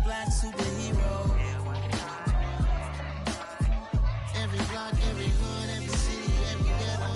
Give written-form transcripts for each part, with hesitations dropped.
black superhero. Every block, every hood, every city, every ghetto.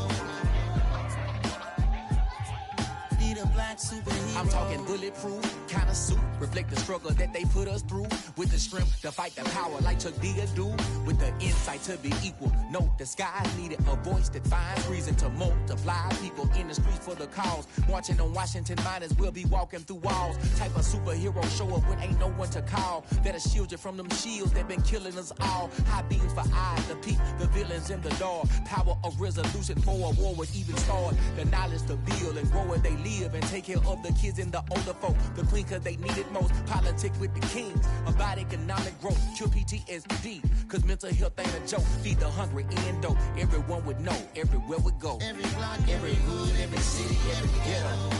Need a black superhero. I'm talking bulletproof kind of suit. Reflect the struggle that they put us through. With the strength to fight the power like Chuck D do. With the insight to be equal. No disguise needed. A voice that finds reason to multiply. People in the streets for the cause. Marching on Washington miners will be walking through walls. Type of superhero show up when ain't no one to call. That'll shield you from them shields that been killing us all. High beams for eyes to peep the villains in the dark. Power of resolution for a war would even start. The knowledge to build and grow where they live. And take care of the kids and the older folk. The queen cause they need it most. Politic with the kings. About economic growth. Cure PTSD. Cause mental health ain't a joke. Feed the hungry and dope. Everyone would know. Everywhere we go. Every block, every hood, every city, every ghetto.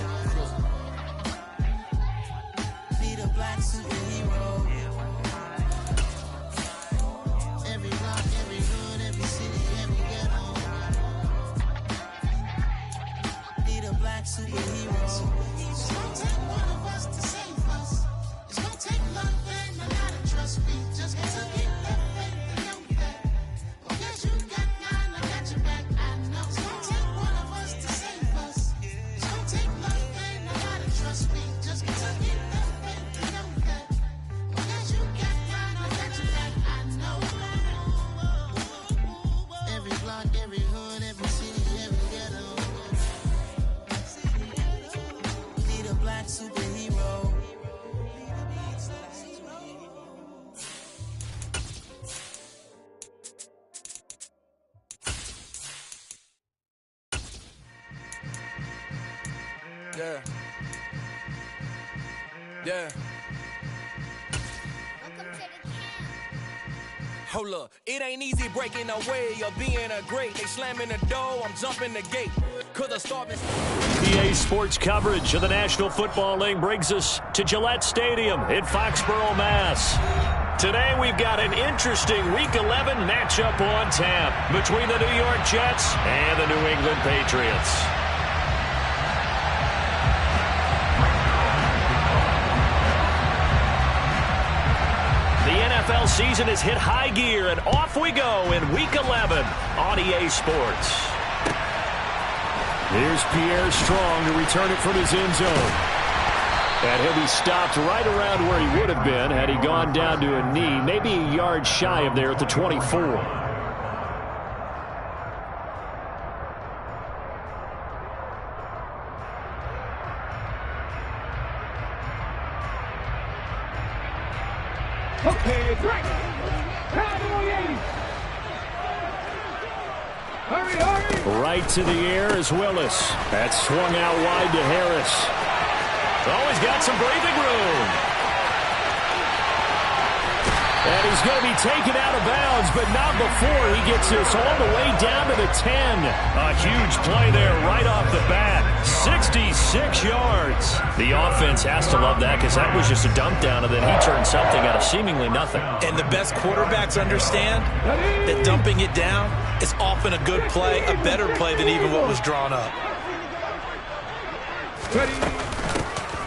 Need a black superhero. Every block, every hood, every city, every ghetto. Need a black superhero. It's gonna take one of us to save us. It's gonna take love and a lot of trust. We just gotta get that faith and know that. Well, yes, you got mine, I got your back. I know it's gonna take one of us to save us. It's gonna take love and a lot of trust. We just gotta get that faith and know that. Well, yes, you got mine, I got your back. I know. Every block, every hood, every city, every ghetto. Need a black superhero. Yeah. Yeah. Hold up, it ain't easy breaking away or being a great. They slamming the door, I'm jumping the gate. Cause the starving. PA Sports coverage of the National Football League brings us to Gillette Stadium in Foxborough, Mass. Today we've got an interesting Week 11 matchup on tap between the New York Jets and the New England Patriots. NFL season has hit high gear, and off we go in Week 11 on EA Sports. Here's Pierre Strong to return it from his end zone. And he'll be stopped right around where he would have been had he gone down to a knee, maybe a yard shy of there at the 24. Okay, it's right. Down to the 80. Hurry, hurry. Right to the air is Willis. That's swung out wide to Harris. Oh, he's got some breathing room. And he's going to be taken out of bounds, but not before he gets this all the way down to the 10. A huge play there right off the bat. 66 yards. The offense has to love that because that was just a dump down, and then he turned something out of seemingly nothing. And the best quarterbacks understand that dumping it down is often a good play, a better play than even what was drawn up.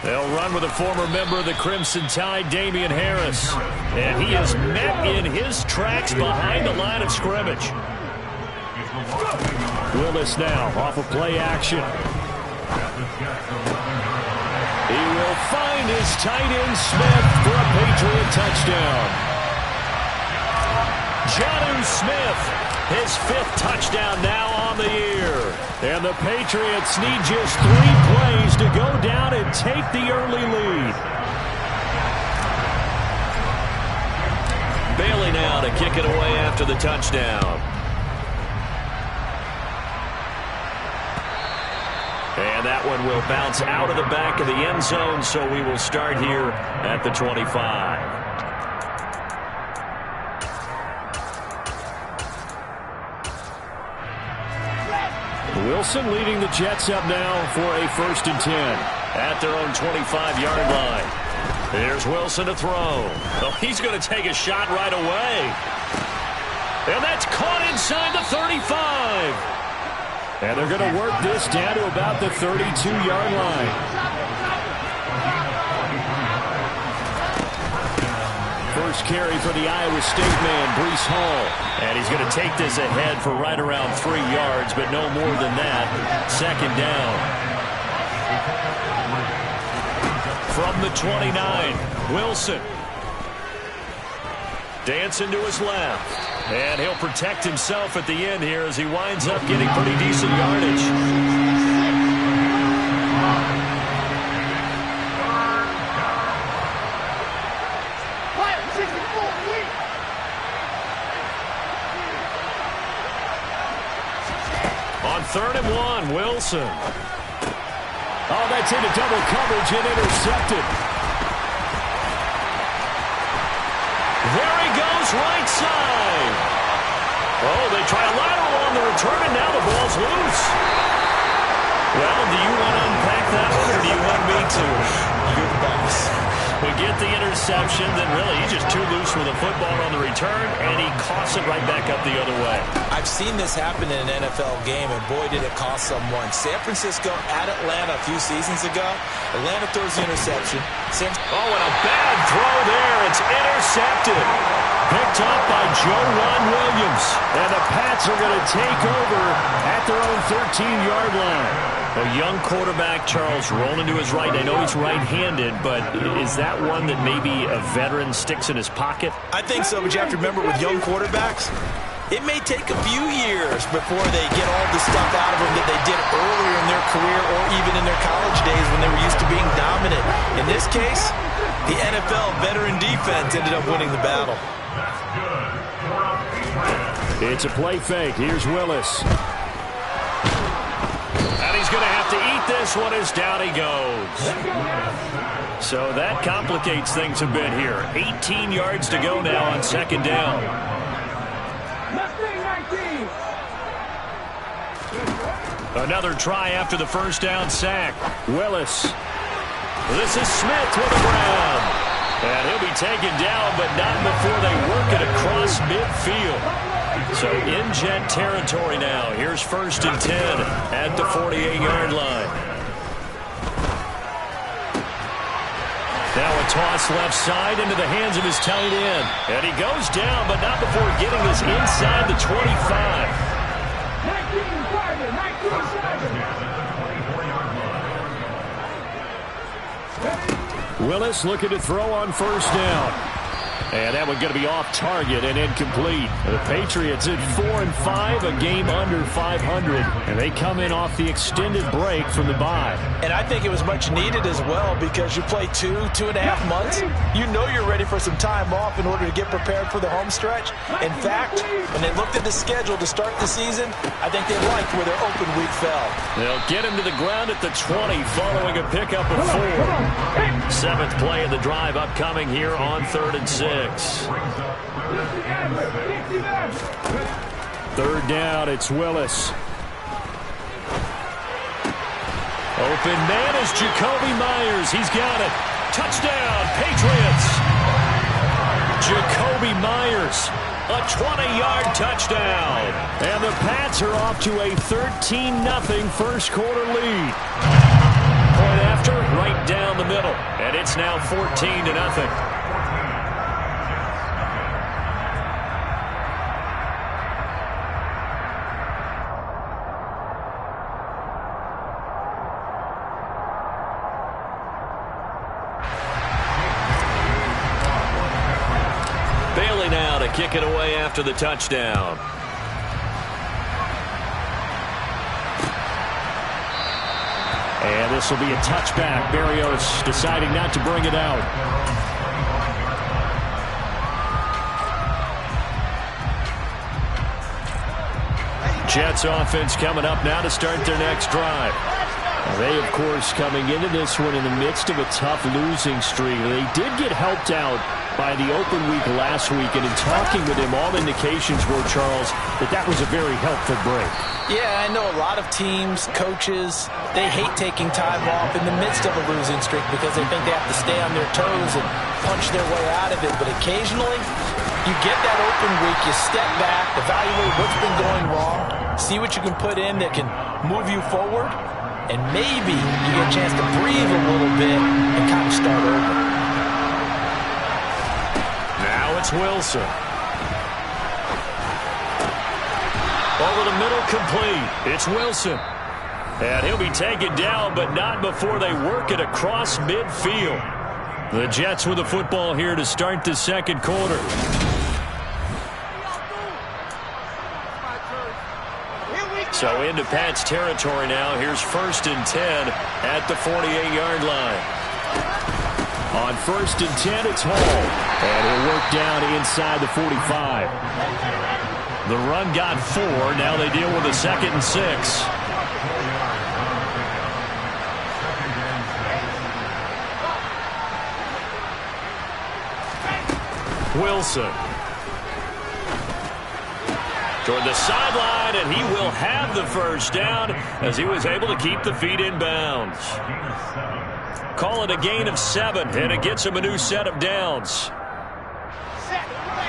They'll run with a former member of the Crimson Tide, Damian Harris. And he is met in his tracks behind the line of scrimmage. Willis now off of play action. He will find his tight end Smith for a Patriot touchdown. Jonnu Smith, his 5th touchdown now on the year. And the Patriots need just 3 plays to go down and take the early lead. Bailey now to kick it away after the touchdown. And that one will bounce out of the back of the end zone, so we will start here at the 25. Wilson leading the Jets up now for a 1st and 10 at their own 25-yard line. Here's Wilson to throw. Oh, he's going to take a shot right away. And that's caught inside the 35. And they're going to work this down to about the 32-yard line. first carry for the Iowa State man, Breece Hall. And he's going to take this ahead for right around 3 yards, but no more than that. Second down. From the 29, Wilson. Dancing to his left. And he'll protect himself at the end here as he winds up getting pretty decent yardage. On 3rd and 1, Wilson. Oh, that's into double coverage and intercepted. There he goes, right side. Oh, they try a lateral on the return, and now the ball's loose. Well, do you want to unpack that one, or do you want me to? You're the boss. We get the interception, then really he's just too loose with the football on the return, and he coughs it right back up the other way. I've seen this happen in an NFL game, and boy, did it cost someone. San Francisco at Atlanta a few seasons ago. Atlanta throws the interception. And a bad throw there. It's intercepted. Picked up by Joejuan Williams. And the Pats are going to take over at their own 13-yard line. A young quarterback, Charles, rolling to his right. I know he's right-handed, but is that one that maybe a veteran sticks in his pocket? I think so, but you have to remember with young quarterbacks, it may take a few years before they get all the stuff out of them that they did earlier in their career or even in their college days when they were used to being dominant. In this case, the NFL veteran defense ended up winning the battle. It's a play fake. Here's Willis. And he's going to have to eat this one as down he goes. So that complicates things a bit here. 18 yards to go now on 2nd down. Another try after the first down sack. Willis. This is Smith with a grab. And he'll be taken down, but not before they work it across midfield. So in Jet territory now. Here's 1st and 10 at the 48-yard line. Now a toss left side into the hands of his tight end. And he goes down, but not before getting this inside the 25. Willis looking to throw on 1st down. And that one going to be off target and incomplete. The Patriots at 4-5, a game under 500. And they come in off the extended break from the bye. And I think it was much needed as well because you play 2.5 months. You know you're ready for some time off in order to get prepared for the home stretch. In fact, when they looked at the schedule to start the season, I think they liked where their open week fell. They'll get him to the ground at the 20 following a pickup of 4. 7th play of the drive upcoming here on 3rd and 6. 3rd down, it's Willis. Open man is Jacoby Myers. He's got it. Touchdown, Patriots. Jacoby Myers, a 20-yard touchdown. And the Pats are off to a 13-0 first quarter lead. Point after, right down the middle. And it's now 14-0. Kick it away after the touchdown. And this will be a touchback. Berrios deciding not to bring it out. Jets offense coming up now to start their next drive. They, of course, coming into this one in the midst of a tough losing streak. They did get helped out by the open week last week, and in talking with him, all indications were, Charles, that was a very helpful break. Yeah, I know a lot of teams, coaches, they hate taking time off in the midst of a losing streak because they think they have to stay on their toes and punch their way out of it. But occasionally, you get that open week, you step back, evaluate what's been going wrong, see what you can put in that can move you forward, and maybe you get a chance to breathe a little bit and kind of start over. Now Wilson. Over the middle, complete. It's Wilson. And he'll be taken down, but not before they work it across midfield. The Jets with the football here to start the second quarter. So into Pat's territory now. Here's 1st and 10 at the 48-yard line. On 1st and 10, it's Hall. And he'll work down inside the 45. The run got 4. Now they deal with a 2nd and 6. Wilson. Toward the sideline, and he will have the first down as he was able to keep the feet in bounds. Call it a gain of 7, and it gets him a new set of downs.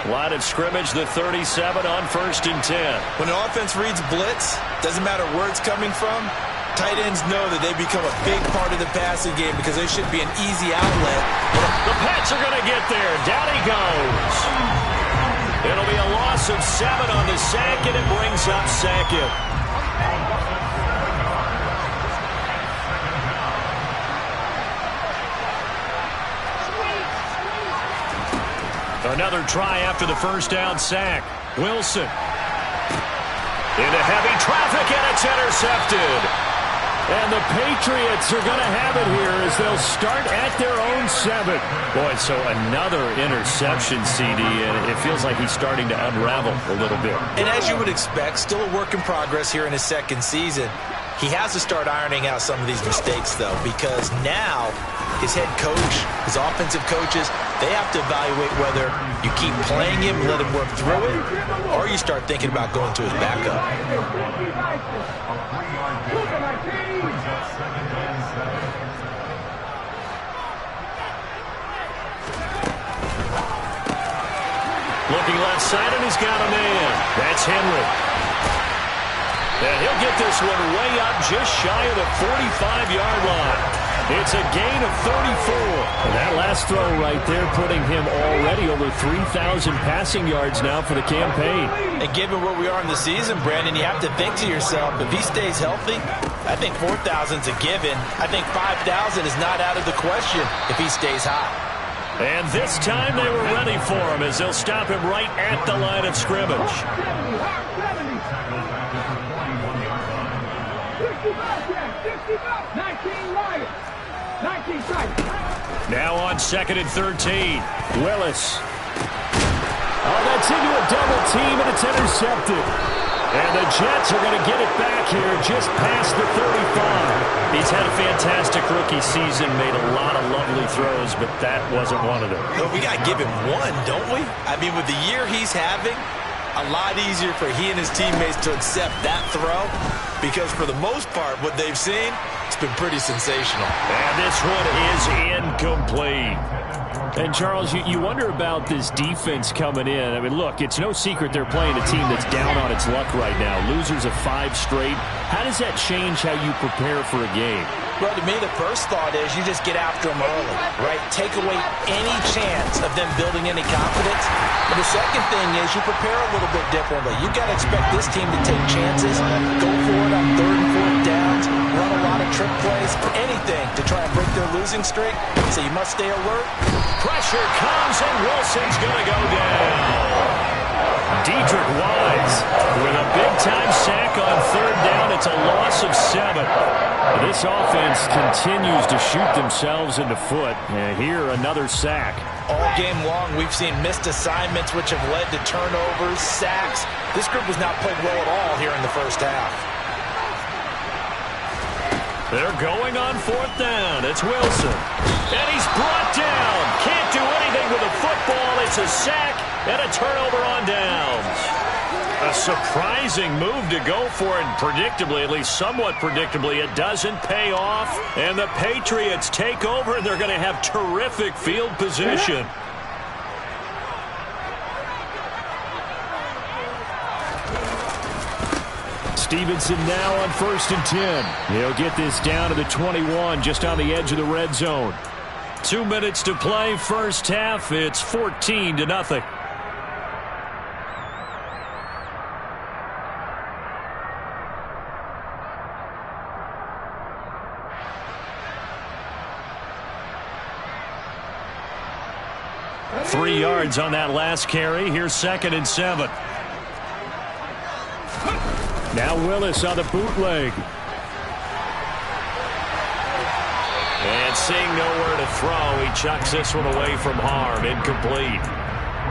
Line of scrimmage, the 37 on 1st and 10. When an offense reads blitz, doesn't matter where it's coming from, tight ends know that they become a big part of the passing game because they should be an easy outlet. The Pats are going to get there. Down he goes. It'll be a loss of 7 on the sack, and it brings up 2nd. Another try after the first down sack. Wilson. Into heavy traffic, and it's intercepted. And the Patriots are going to have it here as they'll start at their own 7. Boy, so another interception, CD, and it feels like he's starting to unravel a little bit. And as you would expect, still a work in progress here in his 2nd season. He has to start ironing out some of these mistakes, though, because now his head coach, his offensive coaches, they have to evaluate whether you keep playing him, let him work through it, or you start thinking about going to his backup. Looking left side, and he's got a man. That's Henry. And he'll get this one way up just shy of the 45-yard line. It's a gain of 34. And that last throw right there putting him already over 3,000 passing yards now for the campaign. And given where we are in the season, Brandon, you have to think to yourself, if he stays healthy, I think 4,000's a given. I think 5,000 is not out of the question if he stays hot. And this time they were ready for him as they'll stop him right at the line of scrimmage. Now on 2nd and 13. Willis. Oh, that's into a double team, and it's intercepted. And the Jets are going to get it back here just past the 35. He's had a fantastic rookie season, made a lot of lovely throws, but that wasn't one of them. No, we got to give him one, don't we? I mean, with the year he's having, a lot easier for he and his teammates to accept that throw because for the most part, what they've seen, it's been pretty sensational. And this one is incomplete. And, Charles, you wonder about this defense coming in. I mean, look, it's no secret they're playing a team that's down on its luck right now. Losers of 5 straight. How does that change how you prepare for a game? Well, to me, the first thought is you just get after them early, right? Take away any chance of them building any confidence. And the second thing is you prepare a little bit differently. You got to expect this team to take chances, go for it on 3rd and 4th downs, run a lot of trick plays, anything to try and break their losing streak. So you must stay alert. Pressure comes, and Wilson's going to go down. Dedrick Wise with a big-time sack on 3rd down. It's a loss of 7. This offense continues to shoot themselves in the foot. And here, another sack. All game long, we've seen missed assignments, which have led to turnovers, sacks. This group has not played well at all here in the first half. They're going on 4th down. It's Wilson. And he's brought down. Can't do anything with the football. It's a sack and a turnover on downs. A surprising move to go for it. Predictably, at least somewhat predictably, it doesn't pay off. And the Patriots take over, and they're going to have terrific field position. Stevenson now on 1st and 10. He'll get this down to the 21, just on the edge of the red zone. 2 minutes to play, first half. It's 14-0. 3 yards on that last carry. Here's 2nd and 7. Now Willis on the bootleg. And seeing nowhere to throw, he chucks this one away from harm. Incomplete.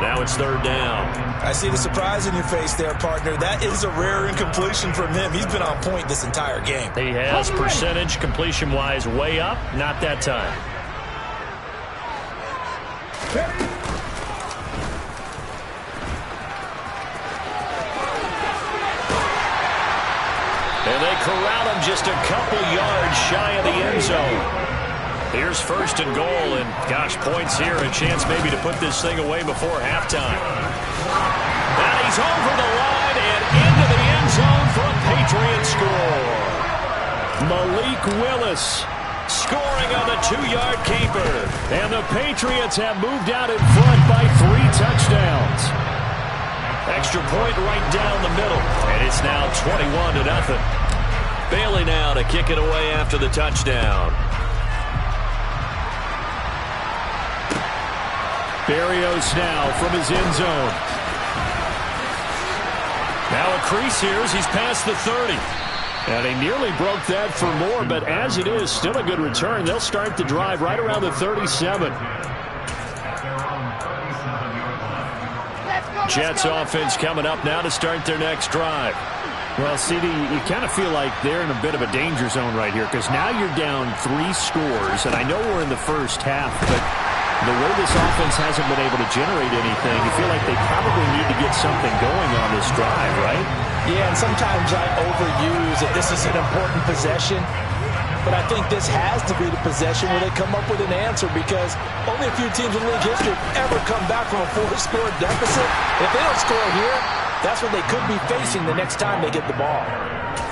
Now it's 3rd down. I see the surprise in your face there, partner. That is a rare incompletion from him. He's been on point this entire game. He has percentage completion-wise way up. Not that time. And they corral him just a couple yards shy of the end zone. Here's 1st and goal, and gosh, points here, a chance maybe to put this thing away before halftime. And he's over the line and into the end zone for a Patriot score. Malik Willis scoring on the 2-yard keeper. And the Patriots have moved out in front by 3 touchdowns. Extra point right down the middle, and it's now 21-0. Bailey now to kick it away after the touchdown. Berrios now from his end zone. Now a crease here as he's past the 30. And he nearly broke that for more, but as it is, still a good return. They'll start the drive right around the 37. Jets offense coming up now to start their next drive. Well, CD, you kind of feel like they're in a bit of a danger zone right here because now you're down 3 scores, and I know we're in the first half, but the way this offense hasn't been able to generate anything, you feel like they probably need to get something going on this drive, right? Yeah, and sometimes I overuse that this is an important possession, but I think this has to be the possession where they come up with an answer because only a few teams in league history have ever come back from a 4-score deficit. If they don't score here, that's what they could be facing the next time they get the ball.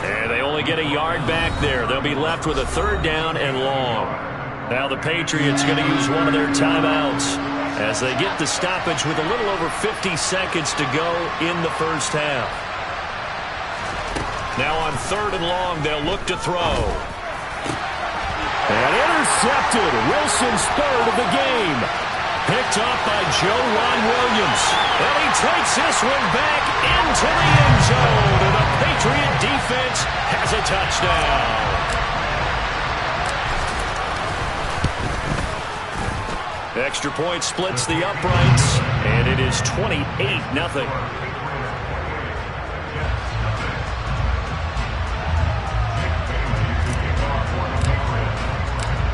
And they only get a yard back there. They'll be left with a 3rd down and long. Now the Patriots going to use one of their timeouts as they get the stoppage with a little over 50 seconds to go in the first half. Now on 3rd and long, they'll look to throw. And intercepted. Wilson's 3rd of the game. Picked up by Joejuan Williams. And he takes this one back into the end zone. And the Patriot defense has a touchdown. Extra point splits the uprights, and it is 28-0.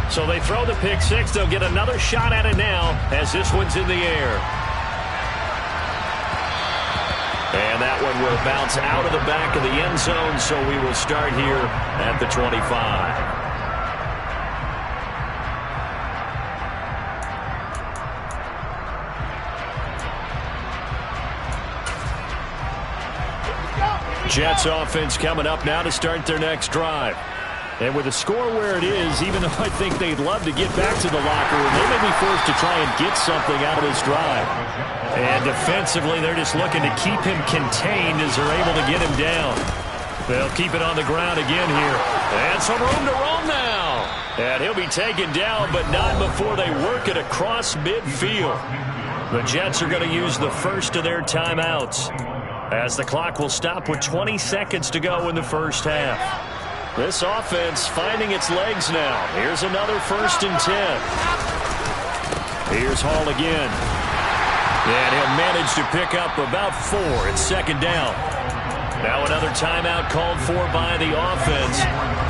So they throw the pick 6. They'll get another shot at it now as this one's in the air. And that one will bounce out of the back of the end zone, so we will start here at the 25. Jets offense coming up now to start their next drive. And with the score where it is, even though I think they'd love to get back to the locker room, they may be forced to try and get something out of this drive. And defensively, they're just looking to keep him contained as they're able to get him down. They'll keep it on the ground again here. And some room to roam now. And he'll be taken down, but not before they work it across midfield. The Jets are going to use the first of their timeouts, as the clock will stop with 20 seconds to go in the first half. This offense finding its legs now. Here's another 1st and 10. Here's Hall again. And he'll manage to pick up about 4. It's 2nd down. Now another timeout called for by the offense.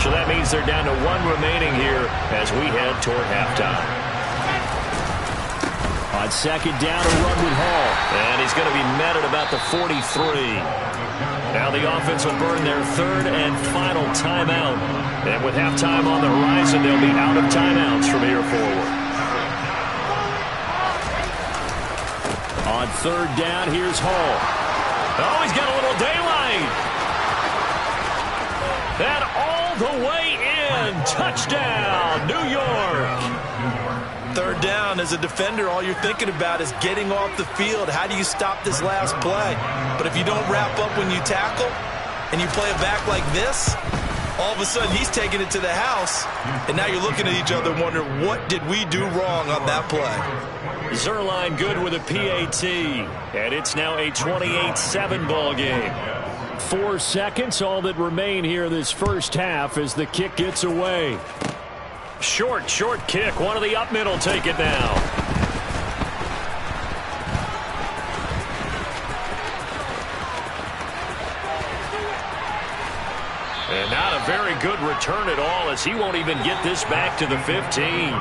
So that means they're down to 1 remaining here as we head toward halftime. On 2nd down, a run with Hall. And he's going to be met at about the 43. Now the offense will burn their 3rd and final timeout. And with halftime on the horizon, they'll be out of timeouts from here forward. On 3rd down, here's Hall. Oh, he's got a little daylight. And all the way in. Touchdown, New York. 3rd down, as a defender, all you're thinking about is getting off the field. How do you stop this last play? But if you don't wrap up when you tackle and you play it back like this, all of a sudden he's taking it to the house, and now you're looking at each other and wondering, what did we do wrong on that play? Zuerlein good with a PAT, and it's now a 28-7 ball game. 4 seconds, all that remain here this first half as the kick gets away. Short kick. One of the up middle take it now. And not a very good return at all, as he won't even get this back to the 15.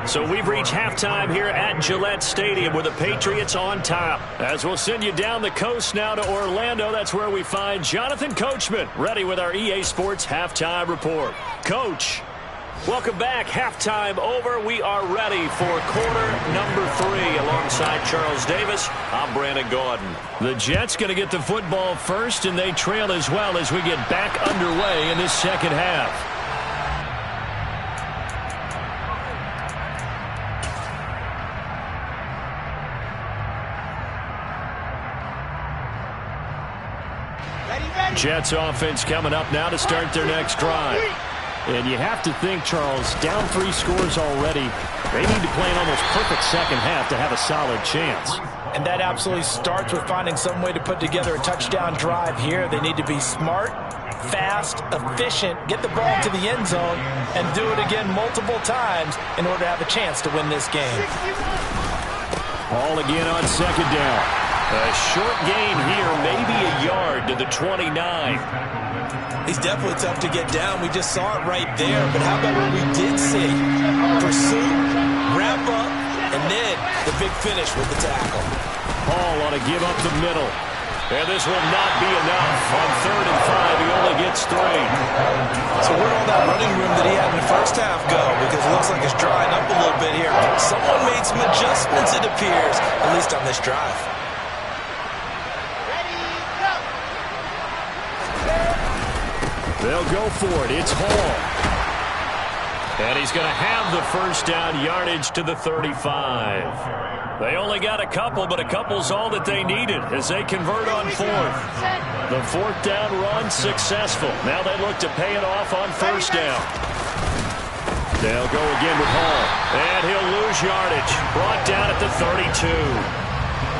So we've reached halftime here at Gillette Stadium with the Patriots on top. As we'll send you down the coast now to Orlando, that's where we find Jonathan Coachman ready with our EA Sports Halftime Report. Coach, welcome back. Halftime over. We are ready for quarter number 3 alongside Charles Davis. I'm Brandon Gaudin. The Jets going to get the football first, and they trail as well as we get back underway in this second half. Jets offense coming up now to start their next drive. And you have to think, Charles, down 3 scores already. They need to play an almost perfect second half to have a solid chance. And that absolutely starts with finding some way to put together a touchdown drive here. They need to be smart, fast, efficient, get the ball into the end zone, and do it again multiple times in order to have a chance to win this game. Ball again on second down. A short gain here, maybe a yard to the 29. He's definitely tough to get down. We just saw it right there. But how about what we did see? Pursuit, wrap up, and then the big finish with the tackle. Hall ought to give up the middle. And this will not be enough. On 3rd and 5, he only gets 3. So where'd all that running room that he had in the first half go? Because it looks like it's drying up a little bit here. Someone made some adjustments, it appears, at least on this drive. They'll go for it. It's Hall. And he's going to have the first down yardage to the 35. They only got a couple, but a couple's all that they needed as they convert on 4th. The 4th down run successful. Now they look to pay it off on 1st down. They'll go again with Hall. And he'll lose yardage. Brought down at the 32.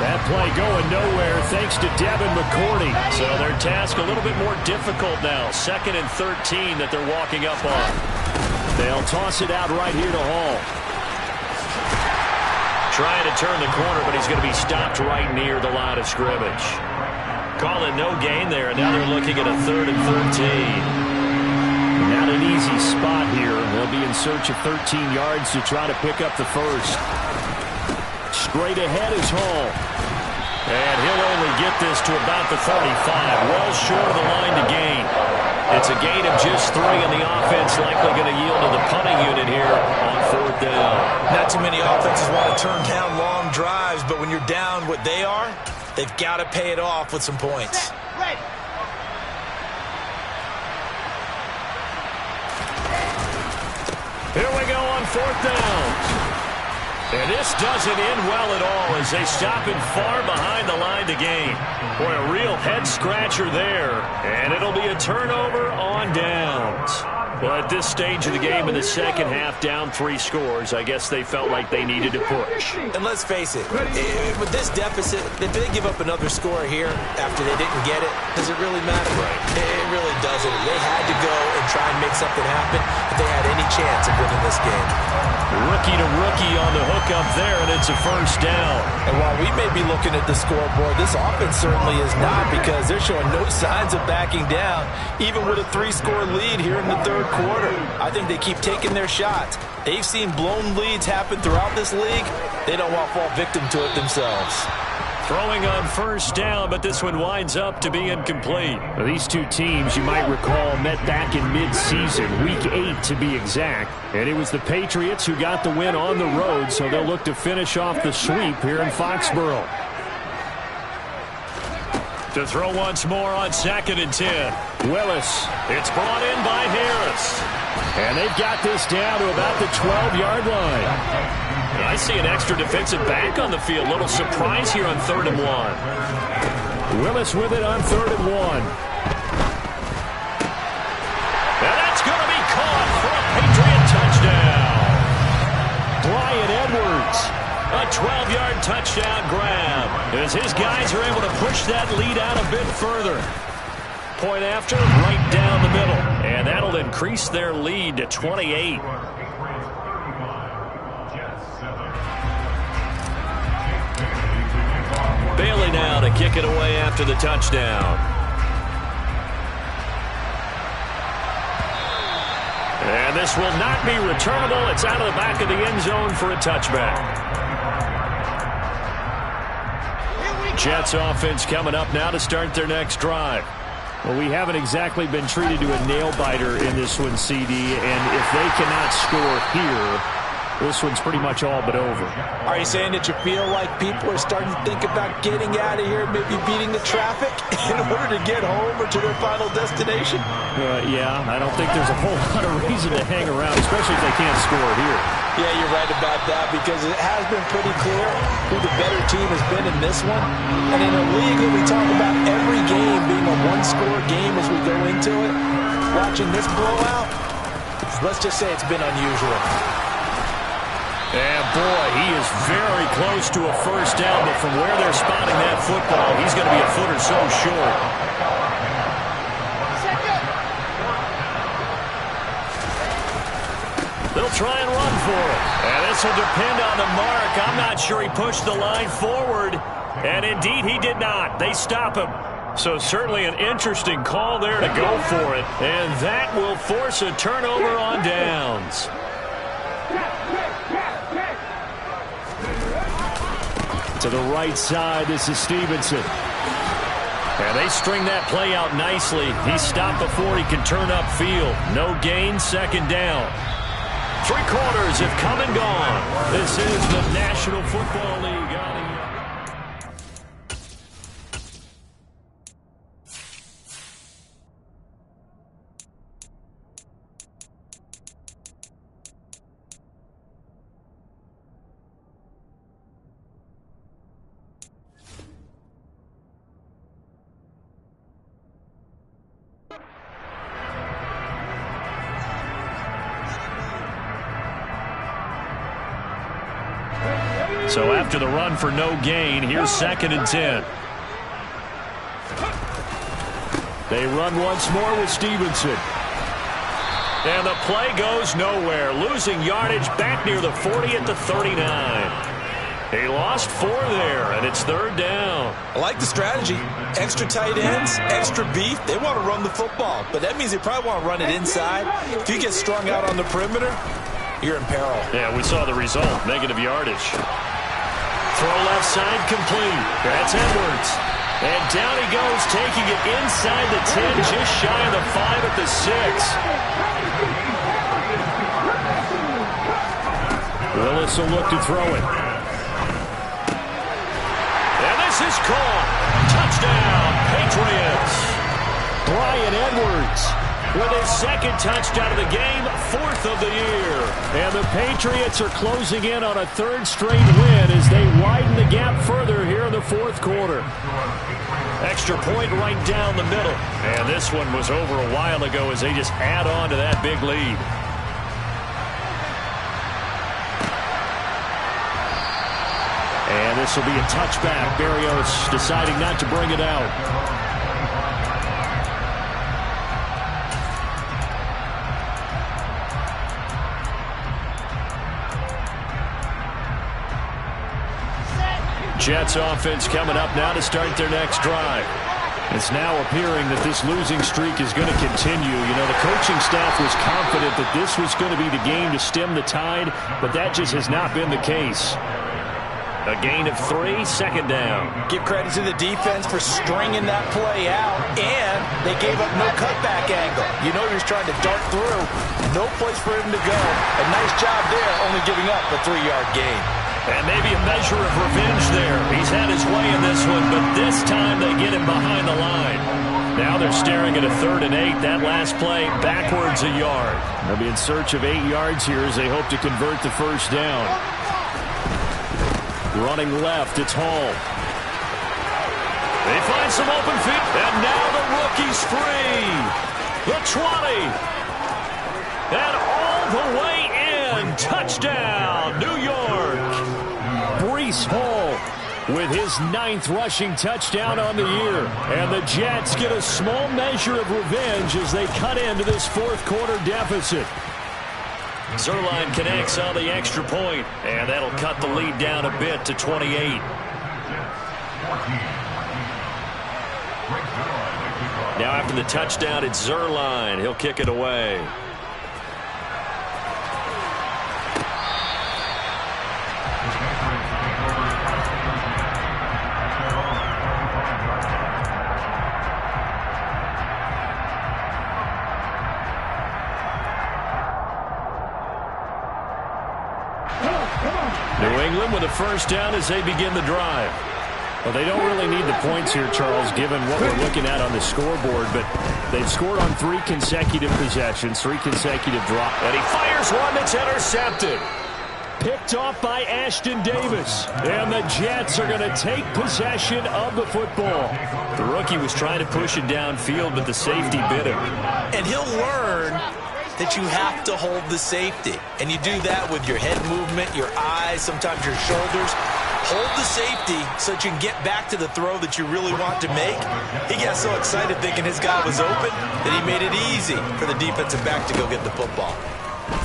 That play going nowhere thanks to Devin McCourty. So their task a little bit more difficult now. 2nd and 13 that they're walking up on. They'll toss it out right here to Hall. Trying to turn the corner, but he's going to be stopped right near the line of scrimmage. Calling no gain there, and now they're looking at a 3rd and 13. Not an easy spot here. They'll be in search of 13 yards to try to pick up the first. Straight ahead is Hall. And he'll only get this to about the 35. Well short of the line to gain. It's a gain of just 3, and the offense likely going to yield to the punting unit here on 4th down. Not too many offenses want to turn down long drives, but when you're down what they are, they've got to pay it off with some points. Here we go on 4th down. And this doesn't end well at all as they stop him far behind the line to gain. Boy, a real head-scratcher there. And it'll be a turnover on downs. Well, at this stage of the game in the second half, down 3 scores, I guess they felt like they needed to push. And let's face it, with this deficit, if they give up another score here after they didn't get it, does it really matter? Right. It really doesn't. They had to go and try and make something happen if they had any chance of winning this game. Rookie to rookie on the hook up there, and it's a first down. And while we may be looking at the scoreboard, this offense certainly is not, because they're showing no signs of backing down, even with a 3-score lead here in the 3rd quarter. I think they keep taking their shots. They've seen blown leads happen throughout this league. They don't want to fall victim to it themselves. Throwing on first down, but this one winds up to be incomplete. Well, these two teams, you might recall, met back in mid-season, Week 8 to be exact. And it was the Patriots who got the win on the road, so they'll look to finish off the sweep here in Foxborough. To throw once more on 2nd and 10. Willis. It's brought in by Harris. And they've got this down to about the 12-yard line. I see an extra defensive back on the field. Little surprise here on 3rd and 1. Willis with it on 3rd and 1. A 12-yard touchdown grab as his guys are able to push that lead out a bit further. Point after, right down the middle. And that'll increase their lead to 28. Bailey now to kick it away after the touchdown. And this will not be returnable. It's out of the back of the end zone for a touchback. Jets offense coming up now to start their next drive. Well, we haven't exactly been treated to a nail-biter in this one, CD, and if they cannot score here, this one's pretty much all but over. Are you saying that you feel like people are starting to think about getting out of here, maybe beating the traffic in order to get home or to their final destination? Yeah, I don't think there's a whole lot of reason to hang around, especially if they can't score here. Yeah, you're right about that because it has been pretty clear who the better team has been in this one. And in a league that we talk about every game being a one-score game as we go into it, watching this blowout, let's just say it's been unusual. And boy, he is very close to a first down, but from where they're spotting that football, he's going to be a foot or so short. They'll try and run for it. And this will depend on the mark. I'm not sure he pushed the line forward. And indeed, he did not. They stop him. So certainly an interesting call there to go for it. And that will force a turnover on downs. To the right side, this is Stevenson. And they string that play out nicely. He stopped before he can turn upfield. No gain, second down. 3 quarters have come and gone. This is the National Football League. So after the run for no gain, here's 2nd and 10. They run once more with Stevenson. And the play goes nowhere. Losing yardage back near the 40 at the 39. He lost 4 there, and it's 3rd down. I like the strategy. Extra tight ends, extra beef. They want to run the football, but that means they probably want to run it inside. If you get strung out on the perimeter, you're in peril. Yeah, we saw the result. Negative yardage. Throw left side complete. That's Edwards. And down he goes, taking it inside the 10, just shy of the 5 at the 6. Willis will look to throw it. And this is caught. Touchdown, Patriots. Bryan Edwards with his 2nd touchdown of the game, 4th of the year. And the Patriots are closing in on a 3rd straight win as they widen the gap further here in the 4th quarter. Extra point right down the middle. And this one was over a while ago as they just add on to that big lead. And this will be a touchback. Berrios deciding not to bring it out. Jets offense coming up now to start their next drive. It's now appearing that this losing streak is going to continue. You know, the coaching staff was confident that this was going to be the game to stem the tide, but that just has not been the case. A gain of 3, 2nd down. Give credit to the defense for stringing that play out, and they gave up no cutback angle. You know he was trying to dart through. No place for him to go. A nice job there, only giving up a 3-yard gain. And maybe a measure of revenge there. He's had his way in this one, but this time they get him behind the line. Now they're staring at a 3rd and 8. That last play backwards a yard. They'll be in search of 8 yards here as they hope to convert the first down. Running left, it's Hall. They find some open feet, and now the rookie's free. The 20. And all the way in. Touchdown, New York. Breece Hall with his 9th rushing touchdown on the year. And the Jets get a small measure of revenge as they cut into this fourth quarter deficit. Zuerlein connects on the extra point, and that'll cut the lead down a bit to 28. Now after the touchdown, it's Zuerlein. He'll kick it away. New England with a first down as they begin the drive. Well, they don't really need the points here, Charles, given what we're looking at on the scoreboard, but they've scored on 3 consecutive possessions, 3 consecutive drops. And he fires one that's intercepted. Picked off by Ashton Davis. And the Jets are going to take possession of the football. The rookie was trying to push it downfield, but the safety bit him. And he'll learn that you have to hold the safety. And you do that with your head movement, your eyes, sometimes your shoulders. Hold the safety so that you can get back to the throw that you really want to make. He got so excited thinking his guy was open that he made it easy for the defensive back to go get the football.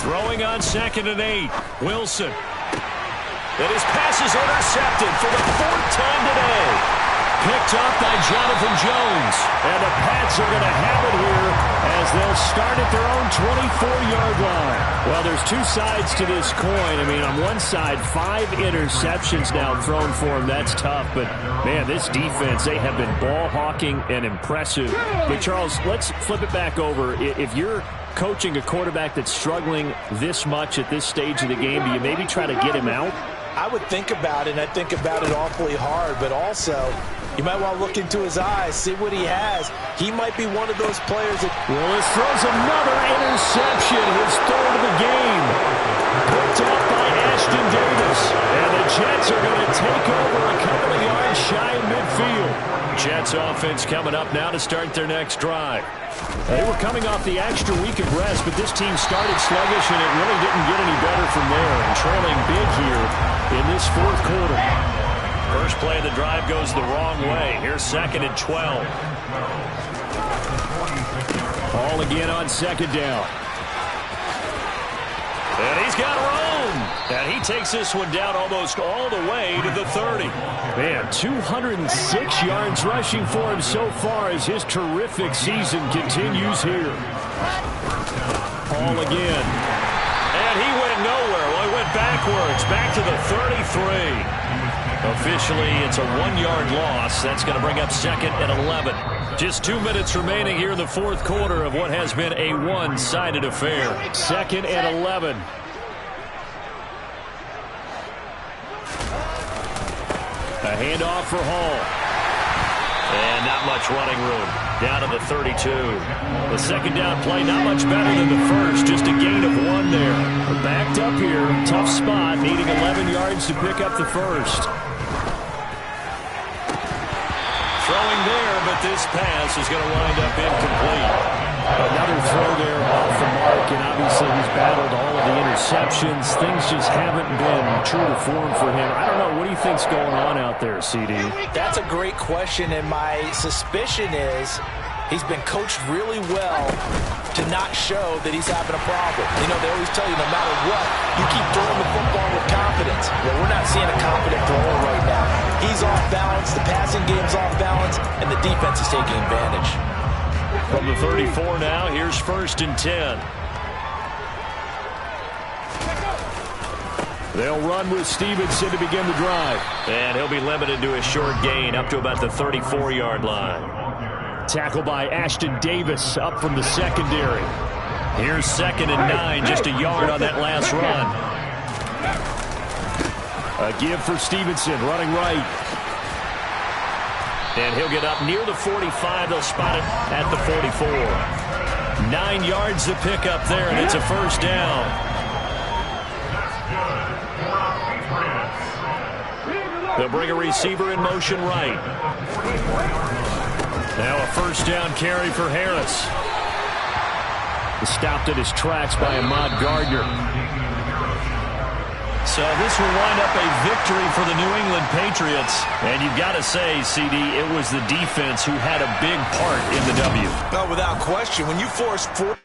Throwing on 2nd and 8. Wilson. And his pass is intercepted for the 4th time today. Picked off by Jonathan Jones. And the Pats are going to have it here as they'll start at their own 24-yard line. Well, there's 2 sides to this coin. I mean, on one side, 5 interceptions now thrown for him. That's tough. But, man, this defense, they have been ball hawking and impressive. But, Charles, let's flip it back over. If you're coaching a quarterback that's struggling this much at this stage of the game, do you maybe try to get him out? I would think about it, and I think about it awfully hard, but also you might want to look into his eyes, see what he has. He might be one of those players that... Willis throws another interception, his 3rd of the game. Picked up by Ashton Davis. And the Jets are going to take over a couple of yards shy of midfield. Jets offense coming up now to start their next drive. They were coming off the extra week of rest, but this team started sluggish, and it really didn't get any better from there. And trailing big here in this fourth quarter. First play of the drive goes the wrong way. Here's 2nd and 12. Hall again on 2nd down. And he's got room. And he takes this one down almost all the way to the 30. Man, 206 yards rushing for him so far as his terrific season continues here. Hall again. And he went nowhere. Well, he went backwards, back to the 33. Officially, it's a 1-yard loss. That's going to bring up 2nd and 11. Just 2 minutes remaining here in the fourth quarter of what has been a one-sided affair. 2nd and 11. A handoff for Hall. And not much running room. Down to the 32. The 2nd down play, not much better than the first. Just a gain of 1 there. We're backed up here. Tough spot. Needing 11 yards to pick up the first. Throwing there, but this pass is going to wind up incomplete. Another throw there off the mark, and obviously he's battled all of the interceptions. Things just haven't been true to form for him. I don't know. What do you think's going on out there, CD? That's a great question, and my suspicion is he's been coached really well to not show that he's having a problem. You know, they always tell you no matter what, you keep throwing the football with confidence. Well, we're not seeing a confident thrower right now. He's off balance, the passing game's off balance, and the defense is taking advantage. From the 34 now, here's 1st and 10. They'll run with Stevenson to begin the drive. And he'll be limited to a short gain up to about the 34-yard line. Tackle by Ashton Davis up from the secondary. Here's 2nd and 9, just a yard on that last run. A give for Stevenson, running right. And he'll get up near the 45. They'll spot it at the 44. 9 yards to pick up there, and it's a first down. They'll bring a receiver in motion right. Now a first down carry for Harris. Stopped at his tracks by Ahmad Gardner. So this will wind up a victory for the New England Patriots. And you've got to say, CD, it was the defense who had a big part in the W. Well, without question, when you force 4